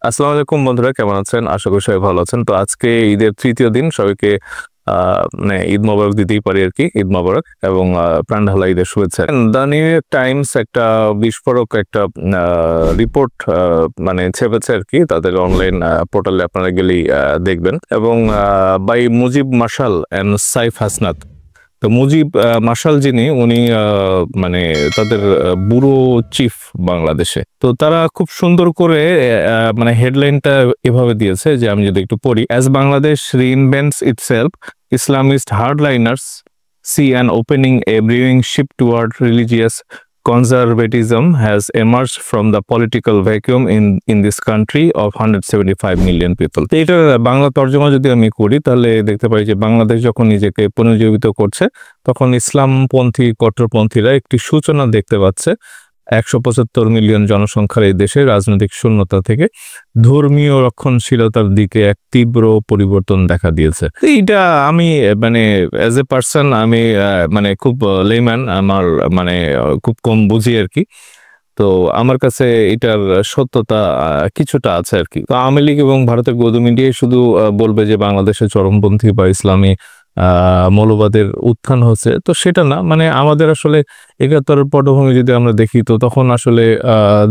আসসালামু আলাইকুম বন্ধুরা, কেমন আছেন? আশা করি সবাই ভালো আছেন। তো আজকে ঈদের তৃতীয় দিন, সবাইকে মানে ঈদ মোবারক দিতেই পারি আর কি। ঈদ মোবারক এবং প্রাণ ঢালা ঈদের শুভেচ্ছা। দ্য নিউ ইয়র্ক টাইমস একটা বিস্ফোরক একটা রিপোর্ট মানে ছেপেছে আর কি, তাদের অনলাইন পোর্টালে আপনারা গেলেই দেখবেন। এবং বাই মুজিব মার্শাল অ্যান্ড সাইফ হাসনাত। তো মুজিব মার্শাল যিনি, উনি মানে তাদের ব্যুরো চিফ বাংলাদেশে। তো তারা খুব সুন্দর করে মানে হেডলাইনটা এভাবে দিয়েছে যে, আমি যদি একটু পড়ি: as Bangladesh reinvents itself, Islamist hardliners see an opening a brewing ship toward religious conservatism has emerged from the political vacuum in this country of 175 million people. তো এটা বাংলা তর্জমা যদি আমি করি, তাহলে দেখতে পাই যে বাংলাদেশ যখন নিজেকে পুনর্জীবিত করছে, তখন ইসলামপন্থী কট্টরপন্থীরা একটি সূচনা দেখতে পাচ্ছে 175 মিলিয়ন জনসংখ্যার এই দেশে রাজনৈতিক শূন্যতা থেকে ধর্মীয় রক্ষণশীলতার দিকে এক তীব্র পরিবর্তন দেখা দিয়েছে। এইটা আমি মানে অ্যাজ এ পার্সন আমি মানে খুব লেম্যান, আমার মানে খুব কম বুঝি আর কি। তো আমার কাছে এটার সত্যতা কিছুটা আছে আর কি। তো আওয়ামী লীগ এবং ভারতের গৌতম মিডিয়ায় শুধু বলবে যে বাংলাদেশে চরমপন্থী বা ইসলামী মৌলবাদের উত্থান হচ্ছে, তো সেটা না। মানে আমাদের আসলে ৭১ পটভূমি যদি আমরা দেখি, তো তখন আসলে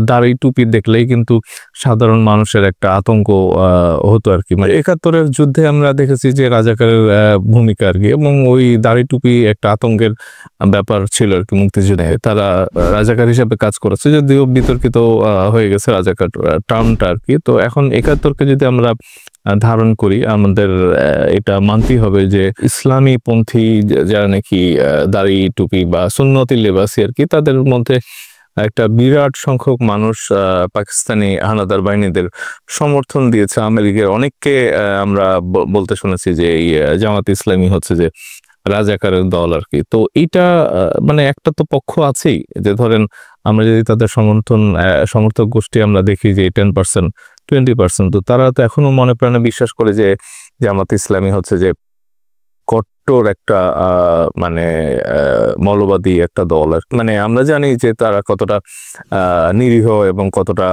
দাড়ি টুপি দেখলেই কিন্তু সাধারণ মানুষের একটা আতঙ্ক হতো আর কি। মানে ৭১-এর যুদ্ধে আমরা দেখেছি যে রাজাকারের ভূমিকা আর কি, এবং ওই দাড়ি টুপি একটা আতঙ্কের ব্যাপার ছিল আর কি। মুক্তিযুদ্ধে তারা রাজাকার হিসাবে কাজ করেছে, যদিও বিতর্কিত হয়ে গেছে রাজাকার টার্মটা আর কি। তো এখন ৭১-কে যদি আমরা ধারণ করি, আমাদের এটা মানতেই হবে যে ইসলামী পন্থী যারা নাকি দাড়ি টুপি বা সুন্নতি লেবাসী আর কি, তাদের মধ্যে একটা বিরাট সংখ্যক মানুষ পাকিস্তানি হানাদার বাহিনীদের সমর্থন দিয়েছে। আওয়ামী লীগের অনেককে আমরা বলতে শুনেছি যে এই জামাত ইসলামী হচ্ছে যে রাজাকারের দল আর কি। তো এইটা মানে একটা তো পক্ষ আছেই, যে ধরেন আমরা যদি তাদের সমর্থক গোষ্ঠী আমরা দেখি যে 10%, 20%, তো তারা তো এখনো মনে প্রাণে বিশ্বাস করে যে জামাত ইসলামী হচ্ছে যে কট্টর একটা মানে মৌলবাদী একটা দল আর মানে আমরা জানি যে তারা কতটা নিরীহ এবং কতটা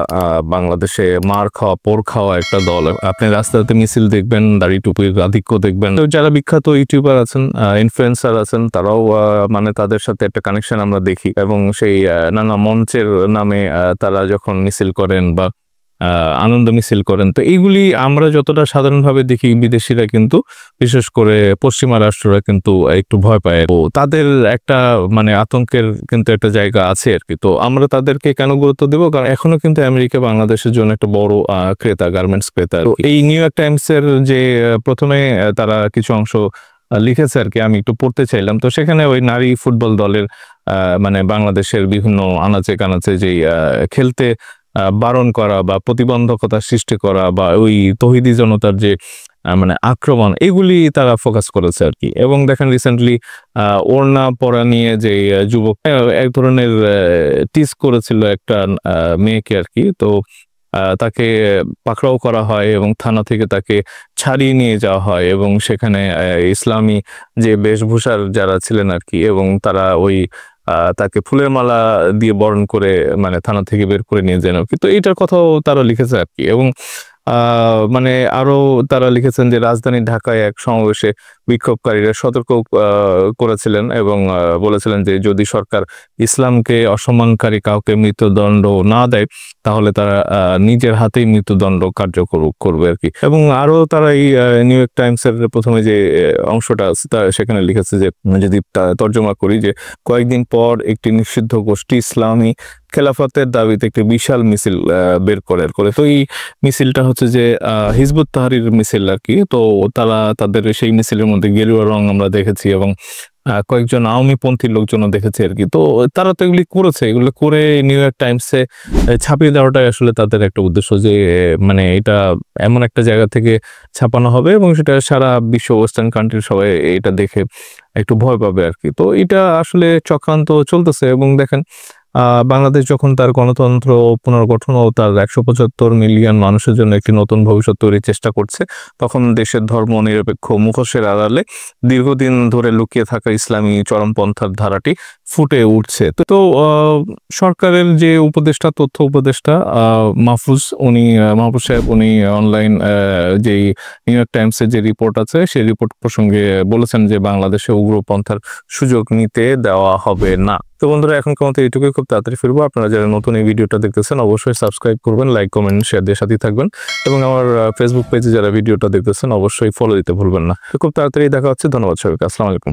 বাংলাদেশে মার খাওয়া পোর খাওয়া একটা দল। আপনি রাস্তাতে মিছিল দেখবেন, দাড়ি টুপির আধিক্য দেখবেন। তো যারা বিখ্যাত ইউটিউবার আছেন, ইনফ্লুয়েন্সার আছেন, তারাও মানে তাদের সাথে একটা কানেকশন আমরা দেখি। এবং সেই নানা মঞ্চের নামে তারা যখন মিছিল করেন বা আনন্দ মিছিল করেন, তো এইগুলি আমরা যতটা সাধারণভাবে দেখি, বিদেশিরা কিন্তু, বিশেষ করে পশ্চিমা রাষ্ট্ররা কিন্তু একটু ভয় পায়। তো তাদের একটা মানে আতঙ্কের কিন্তু একটা জায়গা আছে আর কি। তো আমরা তাদেরকে কেন গুরুত্ব দেবো? কারণ এখনো কিন্তু আমেরিকা বাংলাদেশের জন্য একটা বড় ক্রেতা, গার্মেন্টস ক্রেতা। তো এই নিউ ইয়র্ক টাইমস এর যে প্রথমে তারা কিছু অংশ লিখেছে আর কি, আমি একটু পড়তে চাইলাম। তো সেখানে ওই নারী ফুটবল দলের মানে বাংলাদেশের বিভিন্ন আনাচে কানাচে যেই খেলতে বারণ করা বা প্রতিবন্ধকতা সৃষ্টি করা বা ওই তৌহিদি জনতার যে মানে আক্রমণ, এগুলি তারা ফোকাস করেছে আর কি। এবং দেখেন রিসেন্টলি ওড়না পরা নিয়ে যে যুবক এক ধরনের টিজ করেছিল একটা মেয়েকে আর কি। তো তাকে পাকড়াও করা হয় এবং থানা থেকে তাকে ছাড়িয়ে নিয়ে যাওয়া হয়, এবং সেখানে ইসলামী যে বেশভূষার যারা ছিলেন আর কি, এবং তারা ওই তাকে ফুলের মালা দিয়ে বরণ করে মানে থানা থেকে বের করে নিয়ে যেন। কিন্তু এইটার কথাও তারা লিখেছে আর কি। এবং মানে আরো তারা লিখেছেন যে রাজধানী ঢাকায় এক সমাবেশে বিক্ষোভকারীরা সতর্ক করেছিলেন এবং বলেছিলেন যে যদি সরকার ইসলামকে অসম্মানকারী কাউকে মৃত্যুদণ্ড না দেয়, তাহলে তারা নিজের হাতেই মৃত্যুদণ্ড কার্যকর করবে আর কি। এবং আরো তারা এই নিউ ইয়র্ক টাইমস এর প্রথমে যে অংশটা আছে সেখানে লিখেছে যে, যদি তর্জমা করি, যে কয়েকদিন পর একটি নিষিদ্ধ গোষ্ঠী ইসলামী খেলাফতের দাবিতে একটি বিশাল মিছিল বের করে। তো এই মিছিলটা হচ্ছে যে হিজবুত তাহরির মিছিল আর কি। তো তারা তাদের সেই মিছিলের মধ্যে গেরুয়া রং আমরা দেখেছি, এবং কয়েকজন আওয়ামী পন্থী লোকজনও দেখেছে আর কি। তো তারা তো এগুলি করেছে, এগুলো করে নিউ ইয়র্ক টাইমসে ছাপিয়ে দেওয়াটাই আসলে তাদের একটা উদ্দেশ্য, যে মানে এটা এমন একটা জায়গা থেকে ছাপানো হবে এবং সেটা সারা বিশ্ব ওয়েস্টার্ন কান্ট্রির সবাই এটা দেখে একটু ভয় পাবে আর কি। তো এটা আসলে চক্রান্ত চলতেছে। এবং দেখেন বাংলাদেশ যখন তার গণতন্ত্র পুনর্গঠন ও তার 175 মিলিয়ন মানুষের জন্য একটি নতুন ভবিষ্যৎ তৈরির চেষ্টা করছে, তখন দেশের ধর্ম নিরপেক্ষ মুখোশের আড়ালে দীর্ঘদিন ধরে লুকিয়ে থাকা ইসলামী চরমপন্থার ধারাটি ফুটে উঠছে। তো সরকারের যে উপদেষ্টা, তথ্য উপদেষ্টা মাহফুজ সাহেব, উনি অনলাইন যেই নিউ ইয়র্ক টাইমসের যে রিপোর্ট আছে সেই রিপোর্ট প্রসঙ্গে বলেছেন যে বাংলাদেশে উগ্রপন্থার সুযোগ নিতে দেওয়া হবে না। তো বন্ধুরা, এখনকার মতো এইটুকুই, খুব তাড়াতাড়ি ফিরবো। আপনারা যারা নতুন এই ভিডিওটা দেখতেছেন অবশ্যই সাবস্ক্রাইব করবেন, লাইক কমেন্ট শেয়ার দিয়ে সাথেই থাকবেন, এবং আমার ফেসবুক পেজে যারা ভিডিওটা দেখতেছেন অবশ্যই ফলো দিতে ভুলবেন না। তো খুব তাড়াতাড়ি দেখা হচ্ছে। ধন্যবাদ সবাইকে। আসসালামু আলাইকুম।